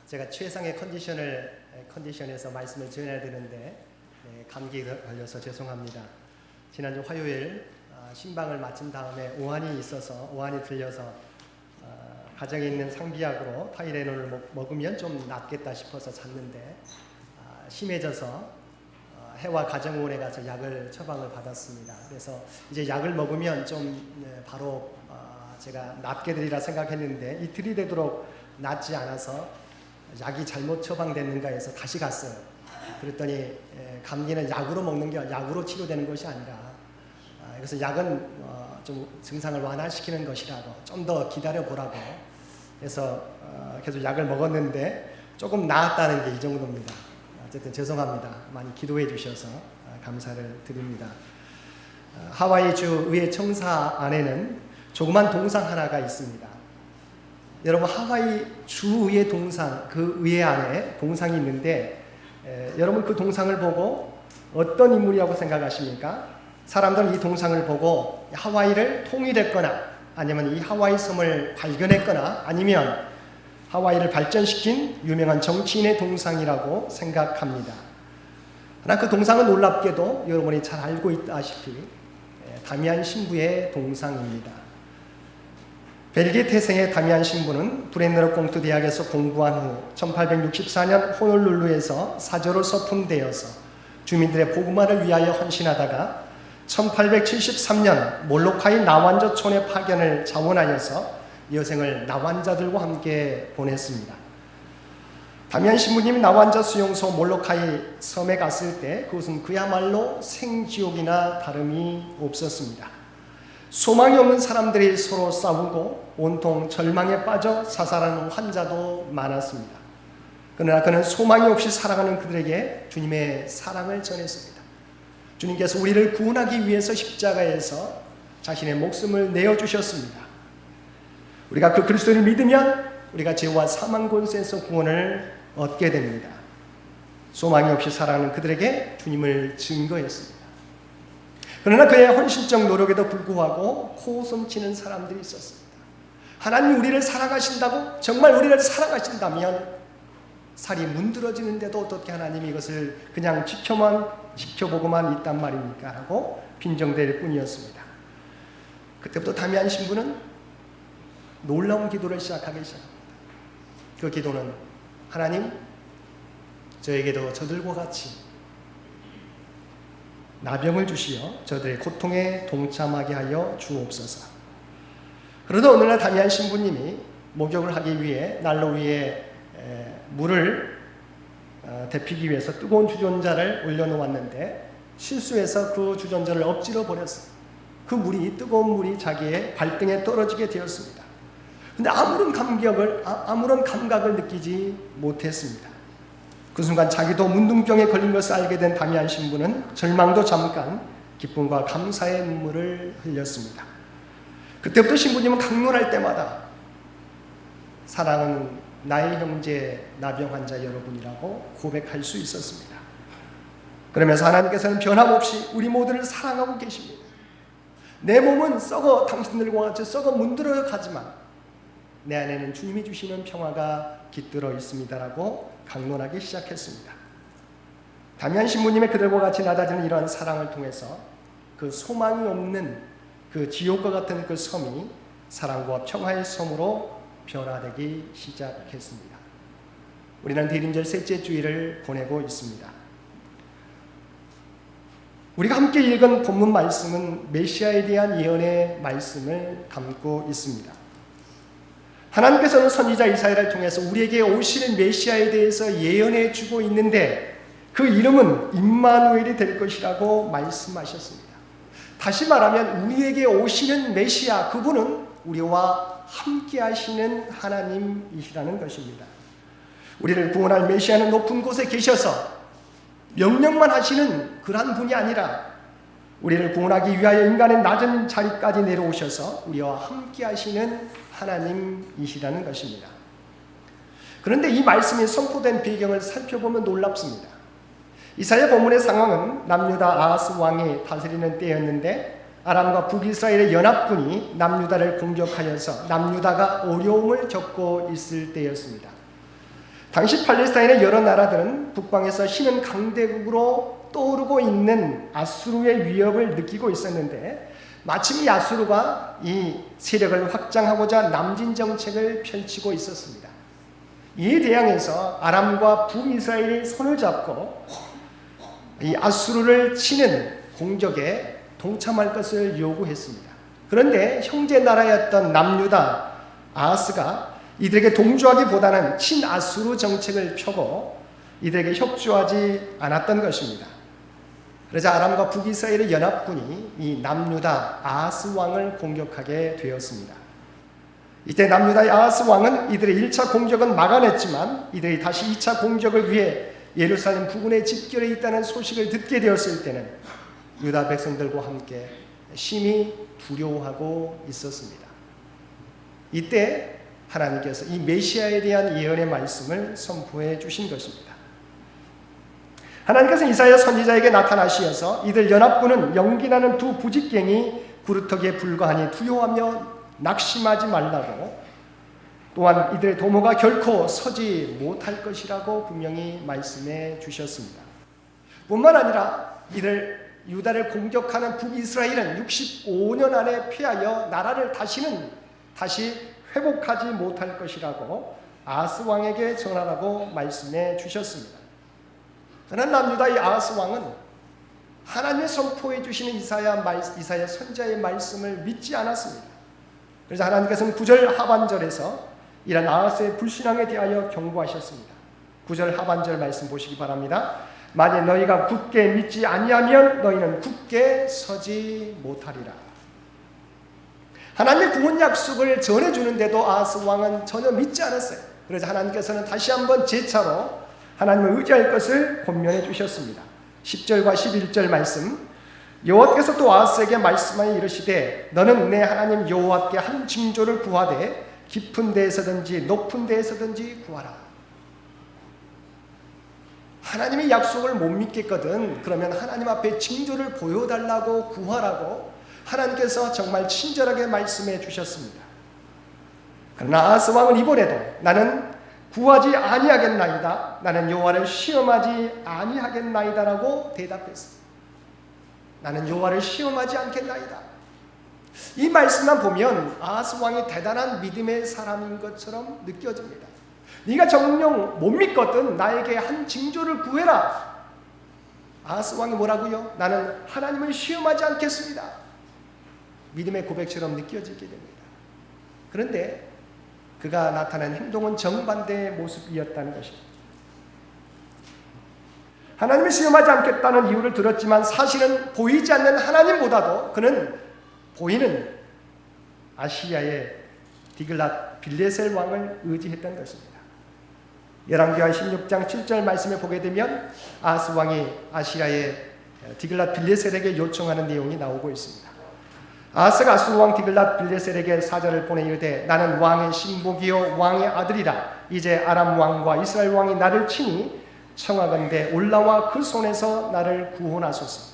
제가 최상의 컨디션에서 말씀을 전해야 되는데 감기에 걸려서 죄송합니다. 지난주 화요일 신방을 마친 다음에 오한이 들려서 가정에 있는 상비약으로 타이레놀을 먹으면 좀 낫겠다 싶어서 잤는데 심해져서 해와 가정의원에 가서 약을 처방을 받았습니다. 그래서 이제 약을 먹으면 좀 바로 제가 낫게 되리라 생각했는데 이틀이 되도록 낫지 않아서 약이 잘못 처방됐는가 해서 다시 갔어요. 그랬더니 감기는 약으로 먹는 게 약으로 치료되는 것이 아니라 그래서 약은 좀 증상을 완화시키는 것이라고 좀 더 기다려 보라고 해서 계속 약을 먹었는데 조금 나았다는 게 이 정도입니다. 어쨌든 죄송합니다. 많이 기도해 주셔서 감사를 드립니다. 하와이 주 의회 청사 안에는 조그만 동상 하나가 있습니다. 여러분, 하와이 주의회 동상, 그 의회 안에 동상이 있는데 여러분 그 동상을 보고 어떤 인물이라고 생각하십니까? 사람들은 이 동상을 보고 하와이를 통일했거나 아니면 이 하와이 섬을 발견했거나 아니면 하와이를 발전시킨 유명한 정치인의 동상이라고 생각합니다. 그러나 그 동상은 놀랍게도 여러분이 잘 알고 있다시피 다미안 신부의 동상입니다. 벨기에 태생의 다미안 신부는 브레네르 공트 대학에서 공부한 후 1864년 호놀룰루에서 사조로 서품되어서 주민들의 복음화를 위하여 헌신하다가 1873년 몰로카이 나완저촌의 파견을 자원하여서 여생을 나완자들과 함께 보냈습니다. 다미안 신부님이 나완자 수용소 몰로카이 섬에 갔을 때 그것은 그야말로 생지옥이나 다름이 없었습니다. 소망이 없는 사람들이 서로 싸우고 온통 절망에 빠져 자살하는 환자도 많았습니다. 그러나 그는 소망이 없이 살아가는 그들에게 주님의 사랑을 전했습니다. 주님께서 우리를 구원하기 위해서 십자가에서 자신의 목숨을 내어주셨습니다. 우리가 그 그리스도를 믿으면 우리가 죄와 사망 권세에서 구원을 얻게 됩니다. 소망이 없이 살아가는 그들에게 주님을 증거했습니다. 그러나 그의 헌신적 노력에도 불구하고 코웃음 치는 사람들이 있었습니다. 하나님 우리를 사랑하신다고? 정말 우리를 사랑하신다면 살이 문드러지는데도 어떻게 하나님이 이것을 그냥 지켜보고만 있단 말입니까? 라고 빈정댈 뿐이었습니다. 그때부터 다미안 신부는 놀라운 기도를 시작하기 시작합니다. 그 기도는 하나님, 저에게도 저들과 같이 나병을 주시어 저들의 고통에 동참하게 하여 주옵소서. 그러다 오늘날 다미안 신부님이 목욕을 하기 위해 난로 위에 물을 데피기 위해서 뜨거운 주전자를 올려놓았는데 실수해서 그 주전자를 엎질러 버렸어요. 그 물이, 뜨거운 물이 자기의 발등에 떨어지게 되었습니다. 근데 아무런 감각을 느끼지 못했습니다. 그 순간 자기도 문둥병에 걸린 것을 알게 된 다미안 신부는 절망도 잠깐, 기쁨과 감사의 눈물을 흘렸습니다. 그때부터 신부님은 강론할 때마다 사랑은 나의 형제 나병 환자 여러분이라고 고백할 수 있었습니다. 그러면서 하나님께서는 변함없이 우리 모두를 사랑하고 계십니다. 내 몸은 당신들과 같이 썩어 문드러져 가지만 내 안에는 주님이 주시는 평화가 깃들어 있습니다라고 강론하기 시작했습니다. 다미안 신부님의 그들과 같이 낮아지는 이러한 사랑을 통해서 그 소망이 없는 그 지옥과 같은 그 섬이 사랑과 평화의 섬으로 변화되기 시작했습니다. 우리는 대림절 셋째 주일을 보내고 있습니다. 우리가 함께 읽은 본문 말씀은 메시아에 대한 예언의 말씀을 담고 있습니다. 하나님께서는 선지자 이사야를 통해서 우리에게 오시는 메시아에 대해서 예언해 주고 있는데 그 이름은 임마누엘이 될 것이라고 말씀하셨습니다. 다시 말하면 우리에게 오시는 메시아, 그분은 우리와 함께 하시는 하나님이시라는 것입니다. 우리를 구원할 메시아는 높은 곳에 계셔서 명령만 하시는 그러한 분이 아니라 우리를 구원하기 위하여 인간의 낮은 자리까지 내려오셔서 우리와 함께 하시는 하나님이시라는 것입니다. 그런데 이 말씀이 선포된 배경을 살펴보면 놀랍습니다. 이사야 본문의 상황은 남유다 아하스 왕이 다스리는 때였는데 아람과 북이스라엘의 연합군이 남유다를 공격하여서 남유다가 어려움을 겪고 있을 때였습니다. 당시 팔레스타인의 여러 나라들은 북방에서 신은 강대국으로 떠오르고 있는 아수르의 위협을 느끼고 있었는데, 마침 이 아수르가 이 세력을 확장하고자 남진 정책을 펼치고 있었습니다. 이에 대항해서 아람과 북이스라엘이 손을 잡고 이 아수르를 치는 공격에 동참할 것을 요구했습니다. 그런데 형제 나라였던 남유다 아하스가 이들에게 동조하기보다는 친아수르 정책을 펴고 이들에게 협조하지 않았던 것입니다. 그러자 아람과 북이스라엘의 연합군이 이 남유다 아하스 왕을 공격하게 되었습니다. 이때 남유다의 아하스 왕은 이들의 1차 공격은 막아냈지만 이들이 다시 2차 공격을 위해 예루살렘 부근에 집결해 있다는 소식을 듣게 되었을 때는 유다 백성들과 함께 심히 두려워하고 있었습니다. 이때 하나님께서 이 메시아에 대한 예언의 말씀을 선포해 주신 것입니다. 하나님께서 이사야 선지자에게 나타나시어서 이들 연합군은 연기나는 두 부직갱이 구루터기에 불과하니 두려워하며 낙심하지 말라고, 또한 이들의 도모가 결코 서지 못할 것이라고 분명히 말씀해 주셨습니다. 뿐만 아니라 이들 유다를 공격하는 북이스라엘은 65년 안에 패하여 나라를 다시 회복하지 못할 것이라고 아하스 왕에게 전하라고 말씀해 주셨습니다. 그러나 남유다의 아하스 왕은 하나님의 선포해 주시는 이사야 선지자의 말씀을 믿지 않았습니다. 그래서 하나님께서는 9절 하반절에서 이런 아하스의 불신앙에 대하여 경고하셨습니다. 9절 하반절 말씀 보시기 바랍니다. 만일 너희가 굳게 믿지 아니하면 너희는 굳게 서지 못하리라. 하나님의 구원 약속을 전해주는데도 아하스 왕은 전혀 믿지 않았어요. 그래서 하나님께서는 다시 한번 재차로 하나님을 의지할 것을 권면해 주셨습니다. 10절과 11절 말씀, 여호와께서 또 아하스에게 말씀하여 이르시되 너는 내 하나님 여호와께 한 징조를 구하되 깊은 데에서든지 높은 데에서든지 구하라. 하나님의 약속을 못 믿겠거든. 그러면 하나님 앞에 징조를 보여달라고 구하라고 하나님께서 정말 친절하게 말씀해 주셨습니다. 그러나 아하스 왕은 이번에도 나는 구하지 아니하겠나이다, 나는 여호와를 시험하지 아니하겠나이다라고 대답했습니다. 나는 여호와를 시험하지 않겠나이다. 이 말씀만 보면 아하스 왕이 대단한 믿음의 사람인 것처럼 느껴집니다. 네가 정녕 못 믿거든 나에게 한 징조를 구해라. 아하스 왕이 뭐라고요? 나는 하나님을 시험하지 않겠습니다. 믿음의 고백처럼 느껴지게 됩니다. 그런데 그가 나타낸 행동은 정반대의 모습이었다는 것입니다. 하나님을 시험하지 않겠다는 이유를 들었지만 사실은 보이지 않는 하나님보다도 그는 보이는 아시리아의 디글랏 빌레셀 왕을 의지했던 것입니다. 열왕기하 16장 7절 말씀에 보게 되면 아하스 왕이 아시리아의 디글랏 빌레셀에게 요청하는 내용이 나오고 있습니다. 아하스가 아수르 왕 디글랏 빌레셀에게 사절을 보내 이르되 나는 왕의 신복이요 왕의 아들이라. 이제 아람 왕과 이스라엘 왕이 나를 치니 청하건대 올라와 그 손에서 나를 구원하소서.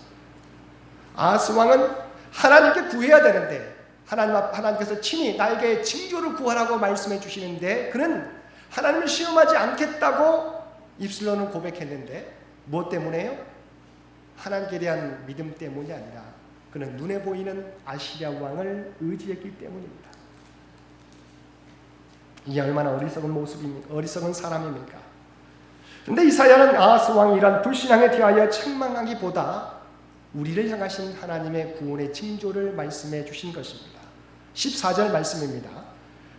아하스 왕은 하나님께 구해야 되는데 하나님께서 친히 나에게 징조를 구하라고 말씀해 주시는데 그는 하나님을 시험하지 않겠다고 입술로는 고백했는데 무엇 때문에요? 하나님께 대한 믿음 때문이 아니라 그는 눈에 보이는 아시리아 왕을 의지했기 때문입니다. 이게 얼마나 어리석은 사람입니까? 그런데 이사야는 아하스 왕이 이런 불신앙에 대하여 책망하기보다 우리를 향하신 하나님의 구원의 징조를 말씀해 주신 것입니다. 14절 말씀입니다.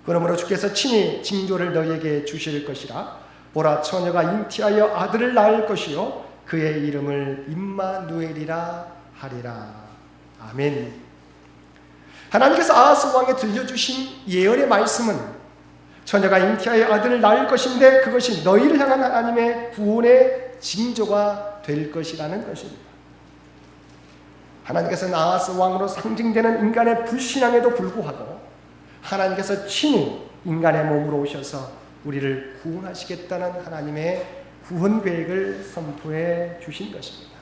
그러므로 주께서 친히 징조를 너희에게 주실 것이라. 보라, 처녀가 잉티하여 아들을 낳을 것이요 그의 이름을 임마누엘이라 하리라. 아멘. 하나님께서 아하스 왕에 들려주신 예언의 말씀은 처녀가 잉티하여 아들을 낳을 것인데 그것이 너희를 향한 하나님의 구원의 징조가 될 것이라는 것입니다. 하나님께서는 아하스 왕으로 상징되는 인간의 불신앙에도 불구하고 하나님께서 친히 인간의 몸으로 오셔서 우리를 구원하시겠다는 하나님의 구원 계획을 선포해 주신 것입니다.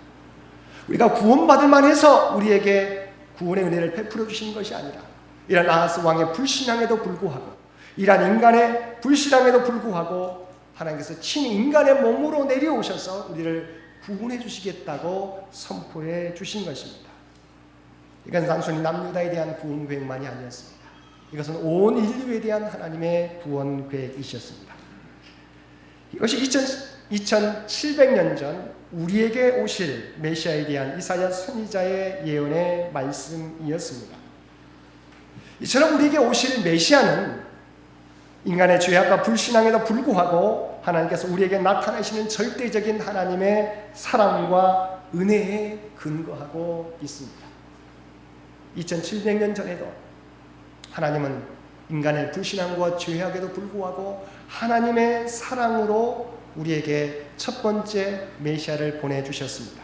우리가 구원받을 만해서 우리에게 구원의 은혜를 베풀어 주신 것이 아니라 이런 아하스 왕의 불신앙에도 불구하고 이런 인간의 불신앙에도 불구하고 하나님께서 친히 인간의 몸으로 내려오셔서 우리를 구원해 주시겠다고 선포해 주신 것입니다. 이건 단순히 남유다에 대한 구원 계획만이 아니었습니다. 이것은 온 인류에 대한 하나님의 구원 계획이셨습니다. 이것이 2700년 전 우리에게 오실 메시아에 대한 이사야 선지자의 예언의 말씀이었습니다. 이처럼 우리에게 오실 메시아는 인간의 죄악과 불신앙에도 불구하고 하나님께서 우리에게 나타나시는 절대적인 하나님의 사랑과 은혜에 근거하고 있습니다. 2700년 전에도 하나님은 인간의 불신앙과 죄악에도 불구하고 하나님의 사랑으로 우리에게 첫 번째 메시아를 보내주셨습니다.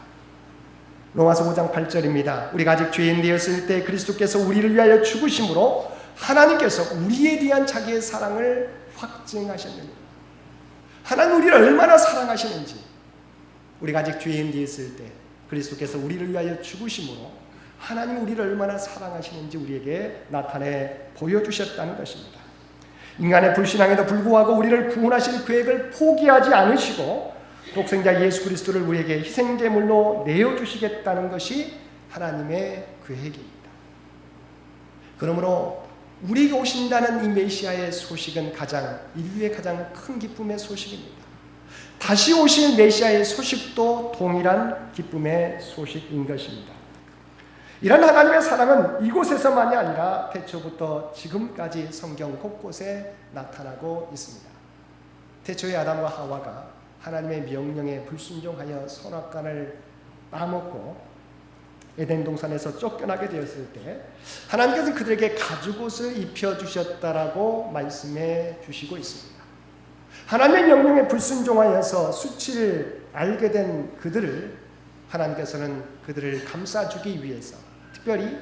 로마서 5장 8절입니다. 우리가 아직 죄인 되었을 때 그리스도께서 우리를 위하여 죽으심으로 하나님께서 우리에 대한 자기의 사랑을 확증하셨느니라. 하나님 우리를 얼마나 사랑하시는지, 우리가 아직 죄인 되었을 때 그리스도께서 우리를 위하여 죽으심으로 하나님 우리를 얼마나 사랑하시는지 우리에게 나타내 보여주셨다는 것입니다. 인간의 불신앙에도 불구하고 우리를 구원하실 계획을 포기하지 않으시고 독생자 예수 그리스도를 우리에게 희생제물로 내어주시겠다는 것이 하나님의 계획입니다. 그러므로 우리에게 오신다는 이 메시아의 소식은 인류의 가장 큰 기쁨의 소식입니다. 다시 오실 메시아의 소식도 동일한 기쁨의 소식인 것입니다. 이런 하나님의 사랑은 이곳에서만이 아니라 태초부터 지금까지 성경 곳곳에 나타나고 있습니다. 태초의 아담과 하와가 하나님의 명령에 불순종하여 선악과를 따먹고 에덴 동산에서 쫓겨나게 되었을 때 하나님께서 그들에게 가죽옷을 입혀주셨다라고 말씀해 주시고 있습니다. 하나님의 명령에 불순종하여서 수치를 알게 된 그들을 하나님께서는 그들을 감싸주기 위해서 특별히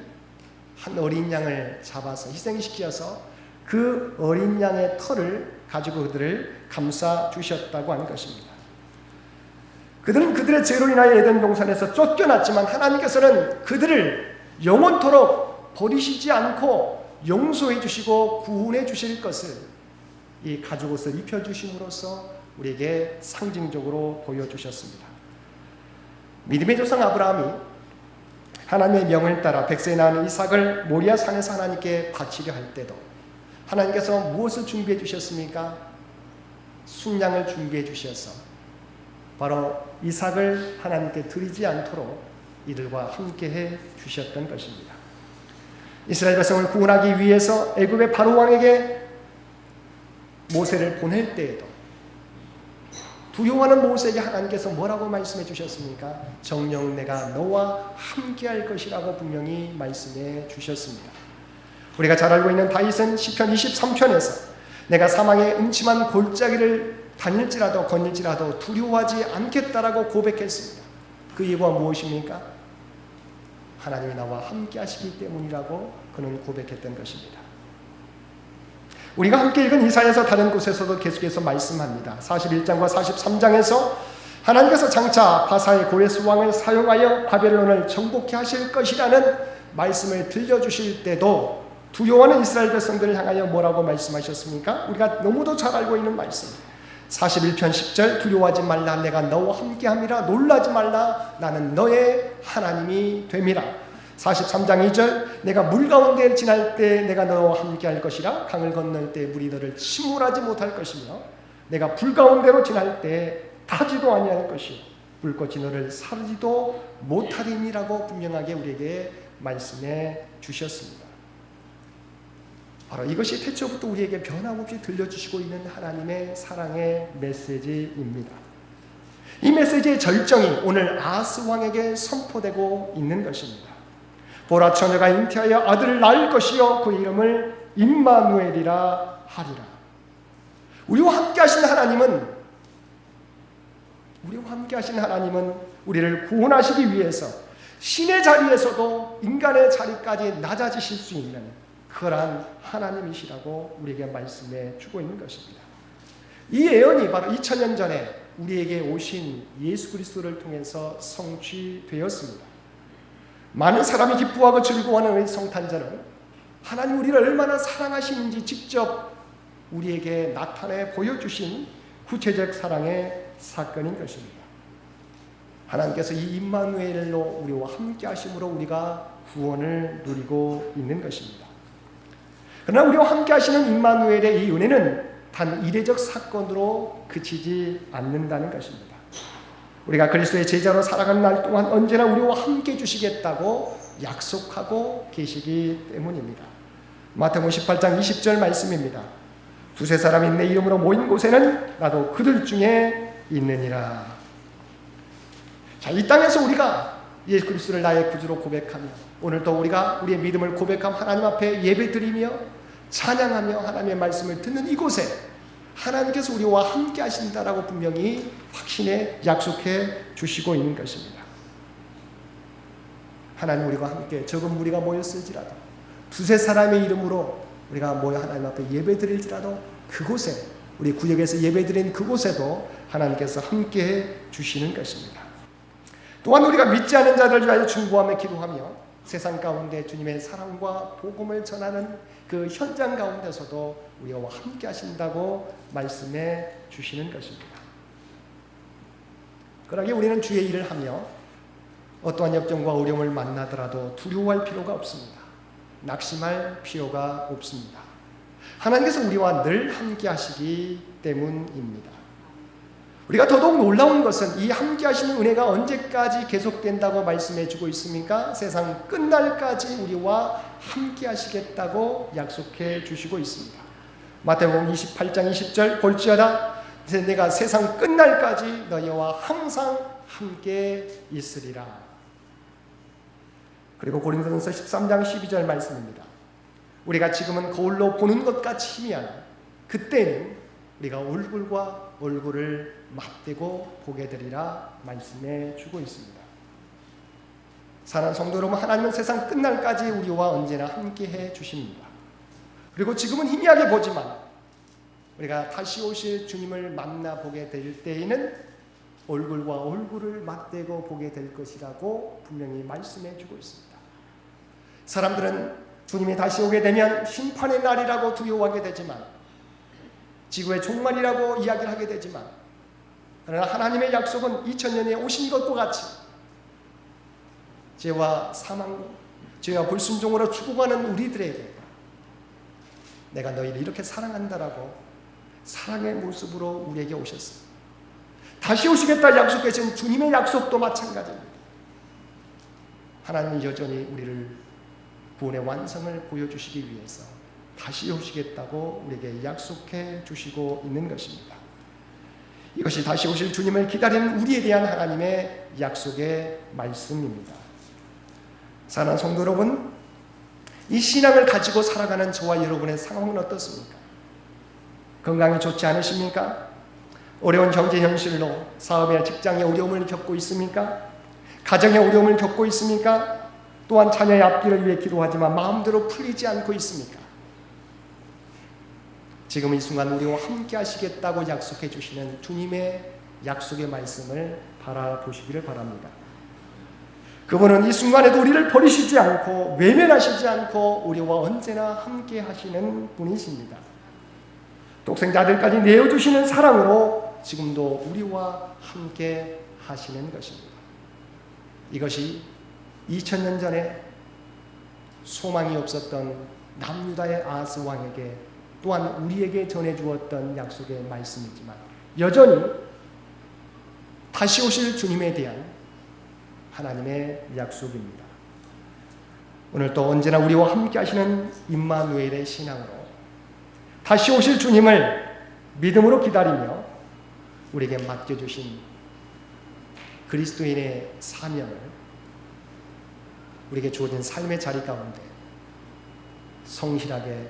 한 어린 양을 잡아서 희생시켜서 그 어린 양의 털을 가지고 그들을 감싸주셨다고 하는 것입니다. 그들은 그들의 죄로 인하여 에덴 동산에서 쫓겨났지만 하나님께서는 그들을 영원토록 버리시지 않고 용서해 주시고 구원해 주실 것을 이 가죽옷을 입혀주심으로써 우리에게 상징적으로 보여주셨습니다. 믿음의 조상 아브라함이 하나님의 명을 따라 백세에 낳은 이삭을 모리아 산에서 하나님께 바치려 할 때도 하나님께서 무엇을 준비해 주셨습니까? 순양을 준비해 주셔서 바로 이삭을 하나님께 드리지 않도록 이들과 함께해 주셨던 것입니다. 이스라엘 백성을 구원하기 위해서 애굽의 바로 왕에게 모세를 보낼 때에도 두려워하는 모세에게 하나님께서 뭐라고 말씀해 주셨습니까? 정녕 내가 너와 함께할 것이라고 분명히 말씀해 주셨습니다. 우리가 잘 알고 있는 다윗은 시편 23편에서 내가 사망의 음침한 골짜기를 다닐지라도 거닐지라도 두려워하지 않겠다라고 고백했습니다. 그 이유가 무엇입니까? 하나님이 나와 함께 하시기 때문이라고 그는 고백했던 것입니다. 우리가 함께 읽은 이사야서 다른 곳에서도 계속해서 말씀합니다. 41장과 43장에서 하나님께서 장차 바사의 고레스 왕을 사용하여 바벨론을 정복케 하실 것이라는 말씀을 들려주실 때도 두려워하는 이스라엘 백성들을 향하여 뭐라고 말씀하셨습니까? 우리가 너무도 잘 알고 있는 말씀. 41편 10절 두려워하지 말라 내가 너와 함께함이라 놀라지 말라 나는 너의 하나님이 됨이라. 43장 2절 내가 물 가운데 지날 때 내가 너와 함께할 것이라 강을 건널 때 물이 너를 침몰하지 못할 것이며 내가 불 가운데로 지날 때 타지도 아니할 것이요 불꽃이 너를 사르지도 못하리니라고 분명하게 우리에게 말씀해 주셨습니다. 바로 이것이 태초부터 우리에게 변함없이 들려주시고 있는 하나님의 사랑의 메시지입니다. 이 메시지의 절정이 오늘 아하스 왕에게 선포되고 있는 것입니다. 보라 처녀가 잉태하여 아들을 낳을 것이요 그 이름을 임마누엘이라 하리라. 우리와 함께 하신 하나님은 우리를 구원하시기 위해서 신의 자리에서도 인간의 자리까지 낮아지실 수 있는 그러한 하나님이시라고 우리에게 말씀해 주고 있는 것입니다. 이 예언이 바로 2000년 전에 우리에게 오신 예수 그리스도를 통해서 성취되었습니다. 많은 사람이 기뻐하고 즐거워하는 성탄절은 하나님 우리를 얼마나 사랑하시는지 직접 우리에게 나타내 보여주신 구체적 사랑의 사건인 것입니다. 하나님께서 이 임마누엘로 우리와 함께 하심으로 우리가 구원을 누리고 있는 것입니다. 그러나 우리와 함께 하시는 임마누엘의 이 은혜는 단 이례적 사건으로 그치지 않는다는 것입니다. 우리가 그리스도의 제자로 살아가는 날 동안 언제나 우리와 함께 주시겠다고 약속하고 계시기 때문입니다. 마태복음 18장 20절 말씀입니다. 두세 사람이 내 이름으로 모인 곳에는 나도 그들 중에 있느니라. 자, 이 땅에서 우리가 예수 그리스도를 나의 구주로 고백하며 오늘도 우리가 우리의 믿음을 고백하며 하나님 앞에 예배드리며 찬양하며 하나님의 말씀을 듣는 이곳에 하나님께서 우리와 함께 하신다라고 분명히 확신에 약속해 주시고 있는 것입니다. 하나님 우리와 함께 적은 무리가 모였을지라도 두세 사람의 이름으로 우리가 모여 하나님 앞에 예배드릴지라도 그곳에 우리 구역에서 예배드린 그곳에도 하나님께서 함께해 주시는 것입니다. 또한 우리가 믿지 않는 자들을 위하여 중보하며 기도하며 세상 가운데 주님의 사랑과 복음을 전하는 그 현장 가운데서도 우리와 함께 하신다고 말씀해 주시는 것입니다. 그러기에 우리는 주의 일을 하며 어떠한 역경과 어려움을 만나더라도 두려워할 필요가 없습니다. 낙심할 필요가 없습니다. 하나님께서 우리와 늘 함께 하시기 때문입니다. 우리가 더더욱 놀라운 것은 이 함께 하시는 은혜가 언제까지 계속된다고 말씀해 주고 있습니까? 세상 끝날까지 우리와 함께 하시겠다고 약속해 주시고 있습니다. 마태복음 28장 20절 볼지어다 내가 세상 끝날까지 너희와 항상 함께 있으리라. 그리고 고린도전서 13장 12절 말씀입니다. 우리가 지금은 거울로 보는 것 같이 희미하나 그때는 우리가 얼굴과 얼굴을 맞대고 보게 되리라 말씀해 주고 있습니다. 사랑하는 성도 여러분, 하나님은 세상 끝날까지 우리와 언제나 함께해 주십니다. 그리고 지금은 희미하게 보지만 우리가 다시 오실 주님을 만나보게 될 때에는 얼굴과 얼굴을 맞대고 보게 될 것이라고 분명히 말씀해 주고 있습니다. 사람들은 주님이 다시 오게 되면 심판의 날이라고 두려워하게 되지만 지구의 종말이라고 이야기를 하게 되지만 그러나 하나님의 약속은 2000년에 오신 것과 같이 죄와 사망, 죄와 불순종으로 죽어가는 우리들에게 내가 너희를 이렇게 사랑한다라고 사랑의 모습으로 우리에게 오셨어요. 다시 오시겠다 약속하신 주님의 약속도 마찬가지입니다. 하나님은 여전히 우리를 구원의 완성을 보여주시기 위해서 다시 오시겠다고 우리에게 약속해 주시고 있는 것입니다. 이것이 다시 오실 주님을 기다리는 우리에 대한 하나님의 약속의 말씀입니다. 사랑하는 성도 여러분, 이 신앙을 가지고 살아가는 저와 여러분의 상황은 어떻습니까? 건강이 좋지 않으십니까? 어려운 경제 현실로 사업이나 직장의 어려움을 겪고 있습니까? 가정의 어려움을 겪고 있습니까? 또한 자녀의 앞길을 위해 기도하지만 마음대로 풀리지 않고 있습니까? 지금 이 순간 우리와 함께 하시겠다고 약속해 주시는 주님의 약속의 말씀을 바라보시기를 바랍니다. 그분은 이 순간에도 우리를 버리시지 않고 외면하시지 않고 우리와 언제나 함께 하시는 분이십니다. 독생자들까지 내어주시는 사랑으로 지금도 우리와 함께 하시는 것입니다. 이것이 2000년 전에 소망이 없었던 남유다의 아하스 왕에게 또한 우리에게 전해주었던 약속의 말씀이지만 여전히 다시 오실 주님에 대한 하나님의 약속입니다. 오늘 또 언제나 우리와 함께 하시는 임마누엘의 신앙으로 다시 오실 주님을 믿음으로 기다리며 우리에게 맡겨주신 그리스도인의 사명을 우리에게 주어진 삶의 자리 가운데 성실하게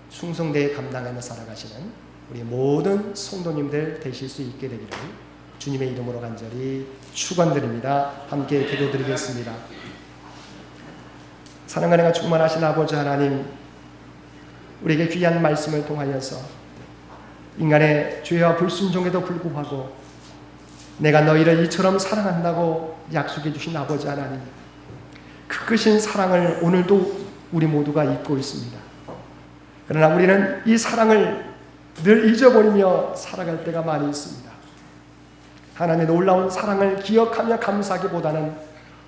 충성되게 감당하며 살아가시는 우리 모든 성도님들 되실 수 있게 되기를 주님의 이름으로 간절히 축원드립니다. 함께 기도드리겠습니다. 사랑과 은혜가 충만하신 아버지 하나님, 우리에게 귀한 말씀을 통하여서 인간의 죄와 불순종에도 불구하고 내가 너희를 이처럼 사랑한다고 약속해 주신 아버지 하나님, 그 크신 사랑을 오늘도 우리 모두가 잊고 있습니다. 그러나 우리는 이 사랑을 늘 잊어버리며 살아갈 때가 많이 있습니다. 하나님의 놀라운 사랑을 기억하며 감사하기보다는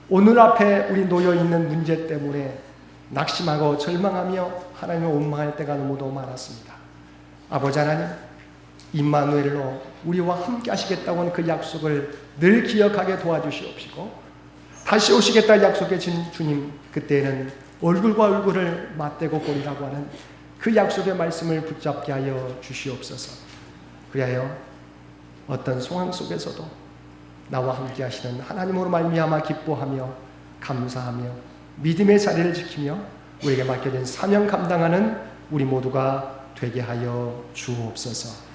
오늘 앞에 우리 놓여있는 문제 때문에 낙심하고 절망하며 하나님을 원망할 때가 너무도 많았습니다. 아버지 하나님, 임마누엘로 우리와 함께 하시겠다고 하는 그 약속을 늘 기억하게 도와주시옵시고, 다시 오시겠다 약속해 준 주님, 그때는 얼굴과 얼굴을 맞대고 보리라고 하는 그 약속의 말씀을 붙잡게 하여 주시옵소서. 그리하여 어떤 상황 속에서도 나와 함께 하시는 하나님으로 말미암아 기뻐하며 감사하며 믿음의 자리를 지키며 우리에게 맡겨진 사명 감당하는 우리 모두가 되게 하여 주옵소서.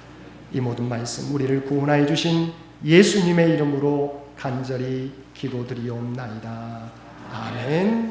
이 모든 말씀 우리를 구원하여 주신 예수님의 이름으로 간절히 기도드리옵나이다. 아멘.